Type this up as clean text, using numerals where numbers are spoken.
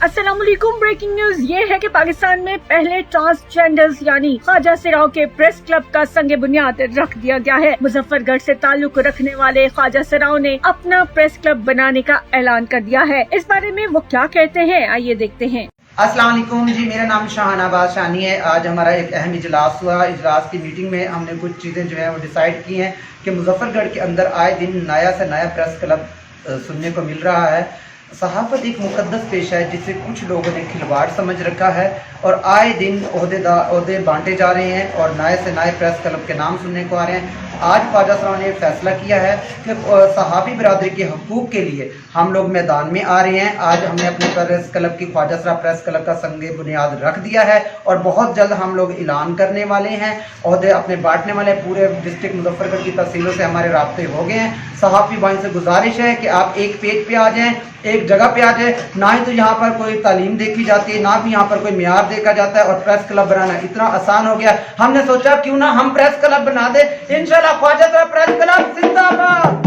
अस्सलाम वालेकुम। Breaking news ये है कि पाकिस्तान में पहले ट्रांसजेंडर्स यानी ख्वाजा सराओं के प्रेस क्लब का संग बुनियाद रख दिया गया है। मुजफ्फरगढ़ से ताल्लुक रखने वाले ख्वाजा सराओं ने अपना प्रेस क्लब बनाने का ऐलान कर दिया है। इस बारे में वो क्या कहते हैं, आइए देखते हैं। अस्सलाम वालेकुम जी, मेरा नाम शाहनाबाज शानी है। आज हमारा एक अहम इजलास हुआ। इजलास की मीटिंग में हमने कुछ चीज़ें जो है वो डिसाइड की हैं कि मुजफ्फरगढ़ के अंदर आए दिन नया से नया प्रेस क्लब सुनने को मिल रहा है। सहाफ़त एक मुक़द्दस पेशा है जिसे कुछ लोगों ने खिलवाड़ समझ रखा है और आए दिन ओहदे बांटे जा रहे हैं और नए से नए प्रेस क्लब के नाम सुनने को आ रहे हैं। आज ख्वाजा सराओं ने फैसला किया है कि सहाफ़ी बरादरी के हकूक़ के लिए हम लोग मैदान में आ रहे हैं। आज हमने अपने प्रेस क्लब की ख्वाजा सरा प्रेस क्लब का संग बुनियाद रख दिया है और बहुत जल्द हम लोग ऐलान करने वाले हैं, ओहदे अपने बांटने वाले। पूरे डिस्ट्रिक्ट मुजफ्फरगढ़ की तहसीलों से हमारे राब्ते हो गए हैं। सहाफ़ी भाई से गुजारिश है कि आप एक पेज पे आ जाएं, एक जगह पे आ जाए। ना ही तो यहाँ पर कोई तालीम देखी जाती है, ना भी यहाँ पर कोई मियार देखा जाता है और प्रेस क्लब बनाना इतना आसान हो गया। हमने सोचा क्यों ना हम प्रेस क्लब बना दे। इंशाल्लाह ख्वाजा सरा प्रेस क्लब जिंदाबाद।